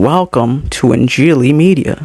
Welcome to Injili Media.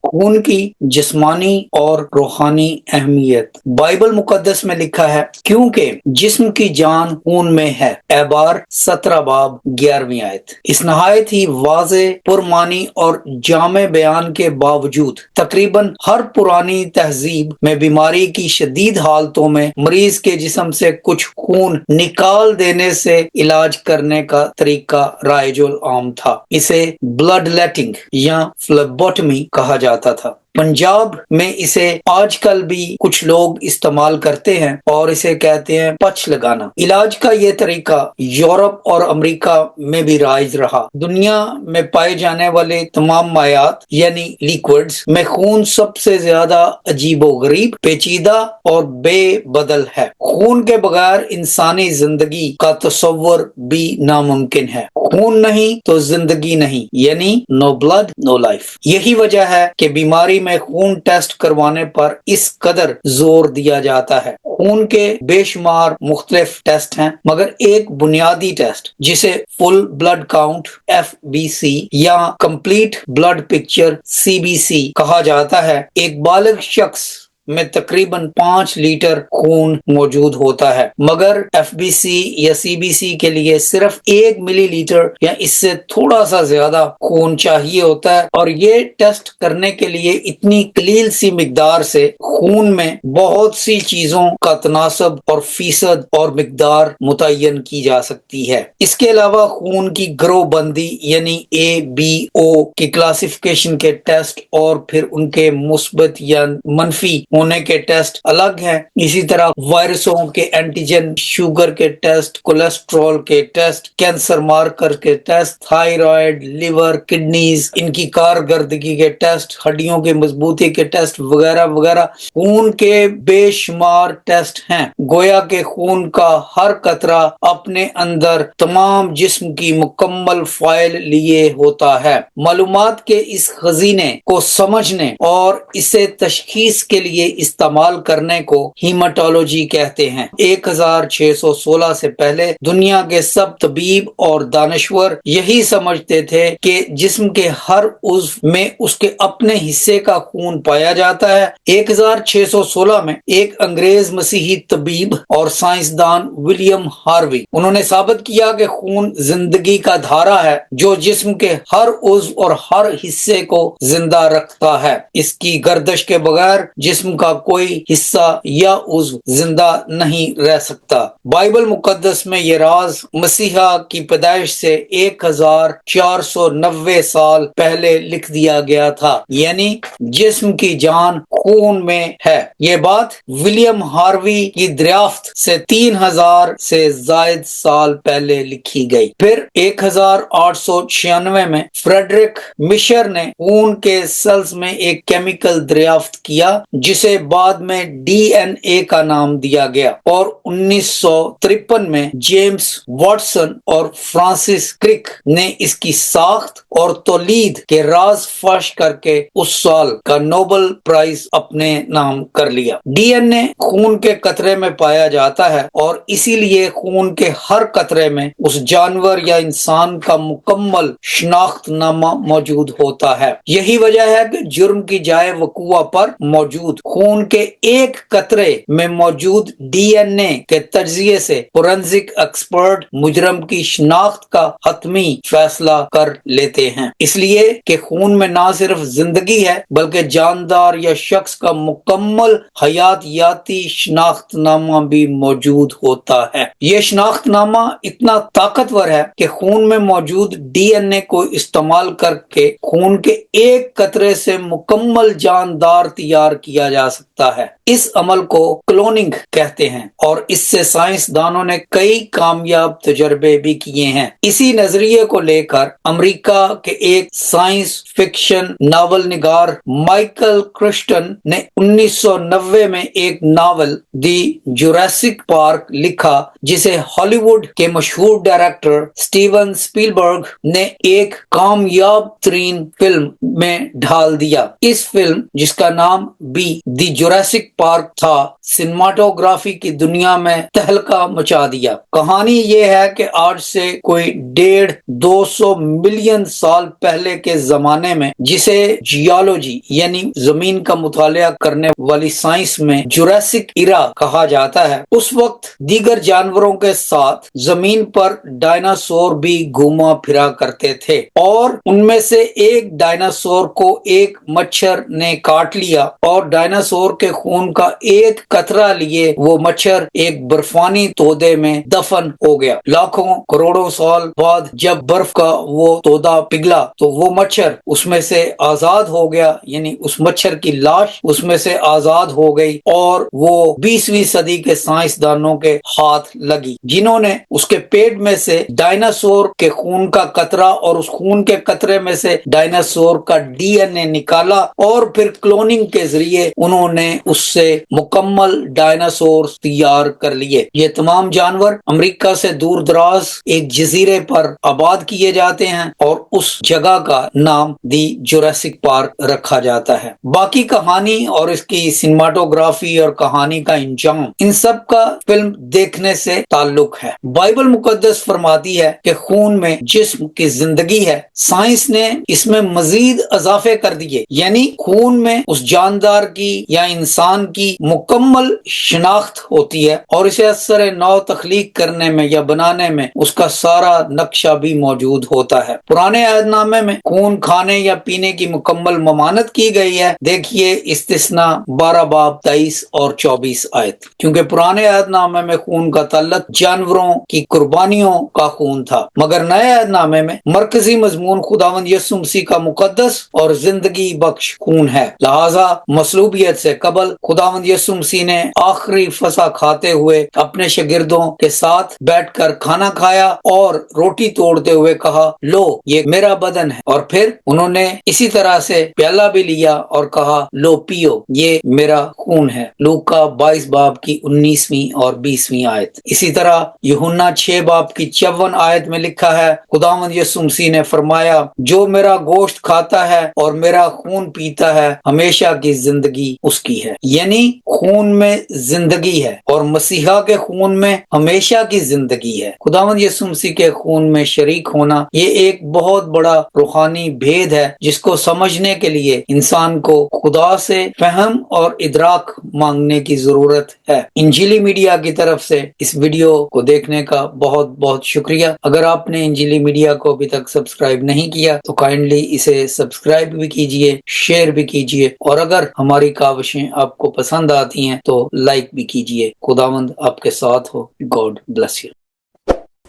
خون کی جسمانی اور روحانی اہمیت۔ بائبل مقدس میں لکھا ہے کیونکہ جسم کی جان خون میں ہے، اعبار 17 باب 11ویں آیت۔ اس نہایت ہی واضح، پرمعنی اور جامع بیان کے باوجود تقریباً ہر پرانی تہذیب میں بیماری کی شدید حالتوں میں مریض کے جسم سے کچھ خون نکال دینے سے علاج کرنے کا طریقہ رائج العام تھا۔ اسے بلڈ لیٹنگ یا فلیبوٹمی کہا جاتا تھا۔ پنجاب میں اسے آج کل بھی کچھ لوگ استعمال کرتے ہیں اور اسے کہتے ہیں پچ لگانا۔ علاج کا یہ طریقہ یورپ اور امریکہ میں بھی رائج رہا۔ دنیا میں پائے جانے والے تمام مائعات یعنی لیکوڈز میں خون سب سے زیادہ عجیب و غریب، پیچیدہ اور بے بدل ہے۔ خون کے بغیر انسانی زندگی کا تصور بھی ناممکن ہے۔ خون نہیں تو زندگی نہیں، یعنی نو بلڈ نو لائف۔ یہی وجہ ہے کہ بیماری میں خون ٹیسٹ کروانے پر اس قدر زور دیا جاتا ہے۔ خون کے بے شمار مختلف ٹیسٹ ہیں، مگر ایک بنیادی ٹیسٹ جسے فل بلڈ کاؤنٹ FBC یا کمپلیٹ بلڈ پکچر CBC کہا جاتا ہے، ایک بالغ شخص میں تقریباً 5 لیٹر خون موجود ہوتا ہے، مگر FBC یا CBC کے لیے صرف 1 ملی لیٹر یا اس سے تھوڑا سا زیادہ خون چاہیے ہوتا ہے، اور یہ ٹیسٹ کرنے کے لیے اتنی قلیل سی مقدار سے خون میں بہت سی چیزوں کا تناسب اور فیصد اور مقدار متعین کی جا سکتی ہے۔ اس کے علاوہ خون کی گروہ بندی یعنی ABO کی کلاسیفیکیشن کے ٹیسٹ اور پھر ان کے مثبت یا منفی ہونے کے ٹیسٹ الگ ہیں۔ اسی طرح وائرسوں کے اینٹیجن، شوگر کے ٹیسٹ، کولیسٹرول کے ٹیسٹ، کینسر مارکر کے ٹیسٹ، تھائرائیڈ، لیور، کڈنیز، ان کی کارکردگی کے ٹیسٹ، ہڈیوں کی مضبوطی کے ٹیسٹ وغیرہ وغیرہ۔ خون کے بے شمار ٹیسٹ ہیں، گویا کہ خون کا ہر قطرہ اپنے اندر تمام جسم کی مکمل فائل لیے ہوتا ہے۔ معلومات کے اس خزینے کو سمجھنے اور اسے تشخیص کے لیے استعمال کرنے کو ہیماٹولوجی کہتے ہیں۔ 1616 سے پہلے دنیا کے سب طبیب اور دانشور یہی سمجھتے تھے کہ جسم کے ہر عضو میں اس کے اپنے حصے کا خون پایا جاتا ہے۔ 1616 میں ایک انگریز مسیحی طبیب اور سائنسدان ولیم ہاروی، انہوں نے ثابت کیا کہ خون زندگی کا دھارا ہے جو جسم کے ہر عضو اور ہر حصے کو زندہ رکھتا ہے۔ اس کی گردش کے بغیر جسم کا کوئی حصہ یا عضو زندہ نہیں رہ سکتا۔ بائبل مقدس میں یہ راز مسیحا کی پیدائش سے 1490 سال پہلے لکھ دیا گیا تھا، یعنی جسم کی جان خون میں ہے۔ یہ بات ولیم ہاروی کی دریافت سے 3000 سے زائد سال پہلے لکھی گئی۔ پھر 1896 میں فریڈرک مشر نے خون کے سیلز میں ایک کیمیکل دریافت کیا جسے بعد میں DNA کا نام دیا گیا، اور 1953 میں جیمز واٹسن اور فرانسس کرک نے اس کی ساخت اور تولید کے راز فاش کر کے اس سال کا نوبل پرائز اپنے نام کر لیا۔ DNA خون کے قطرے میں پایا جاتا ہے، اور اسی لیے خون کے ہر قطرے میں اس جانور یا انسان کا مکمل شناخت نامہ موجود ہوتا ہے۔ یہی وجہ ہے کہ جرم کی جائے وقوع پر موجود خون کے ایک قطرے میں موجود DNA کے تجزیے سے فورینزک ایکسپرٹ مجرم کی شناخت کا حتمی فیصلہ کر لیتے ہیں، اس لیے کہ خون میں نہ صرف زندگی ہے بلکہ جاندار یا شخص کا مکمل حیاتیاتی شناخت نامہ بھی موجود ہوتا ہے۔ یہ شناخت نامہ اتنا طاقتور ہے کہ خون میں موجود DNA کو استعمال کر کے خون کے ایک قطرے سے مکمل جاندار تیار کیا جا سکتا ہے۔ اس عمل کو کلوننگ کہتے ہیں، اور اس سے سائنسدانوں نے کئی کامیاب تجربے بھی کیے ہیں۔ اسی نظریے کو لے کر امریکہ کے ایک سائنس فکشن ناول نگار مائیکل کرسٹن نے 1990 میں ایک ناول دی جوریسک پارک لکھا، جسے ہالی ووڈ کے مشہور ڈائریکٹر سٹیون سپیلبرگ نے ایک کامیاب ترین فلم میں ڈھال دیا۔ اس فلم جس کا نام بھی دی جوراسک پارک تھا سنیماٹوگرافی کی دنیا میں تہلکہ مچا دیا۔ کہانی یہ ہے کہ آج سے کوئی 150-200 ملین سال پہلے کے زمانے میں، جسے جیولوجی یعنی زمین کا مطالعہ کرنے والی سائنس میں جوراسک ایرا کہا جاتا ہے، اس وقت دیگر جانوروں کے ساتھ زمین پر ڈائناسور بھی گھوما پھرا کرتے تھے، اور ان میں سے ایک ڈائناسور کو ایک مچھر نے کاٹ لیا، اور ڈائناسور کے خون کا ایک قطرہ لیے وہ مچھر ایک برفانی تودے میں دفن ہو گیا۔ لاکھوں کروڑوں سال بعد جب برف کا وہ تودا پگھلا تو وہ مچھر اس میں سے آزاد ہو گیا، یعنی اس مچھر کی لاش اس میں سے آزاد ہو گئی، اور وہ 20ویں صدی کے سائنسدانوں کے ہاتھ لگی، جنہوں نے اس کے پیٹ میں سے ڈائناسور کے خون کا قطرہ اور اس خون کے قطرے میں سے ڈائناسور کا DNA نکالا، اور پھر کلوننگ کے ذریعے انہوں نے اس سے مکمل ڈائناسور تیار کر لیے۔ یہ تمام جانور امریکہ سے دور دراز ایک جزیرے پر آباد کیے جاتے ہیں، اور اس جگہ کا نام دی جوراسک پارک رکھا جاتا ہے۔ باقی کہانی اور اس کی سنیماٹوگرافی اور کہانی کا انجام، ان سب کا فلم دیکھنے سے تعلق ہے۔ بائبل مقدس فرماتی ہے کہ خون میں جسم کی زندگی ہے۔ سائنس نے اس میں مزید اضافے کر دیے، یعنی خون میں اس جاندار کی یا انسان کی مکمل شناخت ہوتی ہے، اور اسے اثر نو تخلیق کرنے میں یا بنانے میں اس کا سارا نقشہ بھی موجود ہوتا ہے۔ پرانے عہد نامے میں خون کھانے یا پینے کی مکمل ممانعت کی گئی ہے۔ دیکھیے استثنا 12 باب 23 اور 24 آیت۔ کیونکہ پرانے عہد نامے میں خون کا تعلق جانوروں کی قربانیوں کا خون تھا، مگر نئے عہد نامے میں مرکزی مضمون خداوند یسوع مسیح کا مقدس اور زندگی بخش خون ہے۔ لہذا مصلوبیت سے قبل خداوند یسوع مسیح نے آخری فسح کھاتے ہوئے اپنے شاگردوں کے ساتھ بیٹھ کر کھانا کھایا اور روٹی توڑتے ہوئے کہا، لو یہ میرا بدن ہے، اور پھر انہوں نے اسی طرح سے پیالہ بھی لیا اور کہا، لو پیو یہ میرا خون ہے۔ لوکا 22 باب کی 19ویں اور 20ویں آیت۔ اسی طرح یوحنا 6 باب کی 54 آیت میں لکھا ہے، خداوند یسوع مسیح نے فرمایا، جو میرا گوشت کھاتا ہے اور میرا خون پیتا ہے ہمیشہ کی زندگی اس کی ہے۔ یعنی خون میں زندگی ہے، اور مسیحا کے خون میں ہمیشہ کی زندگی ہے۔ خداوند یسوع مسیح کے خون میں شریک ہونا یہ ایک بہت بڑا روحانی بھید ہے، جس کو سمجھنے کے لیے انسان کو خدا سے فہم اور ادراک مانگنے کی ضرورت ہے۔ انجیلی میڈیا کی طرف سے اس ویڈیو کو دیکھنے کا بہت بہت شکریہ۔ اگر آپ نے انجیلی میڈیا کو ابھی تک سبسکرائب نہیں کیا تو کائنڈلی اسے سبسکرائب بھی کیجئے، شیئر بھی کیجئے، اور اگر ہماری کاوشیں آپ کو پسند آتی ہیں تو لائک بھی کیجئے۔ خداوند آپ کے ساتھ ہو۔ God bless you.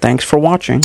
Thanks for watching.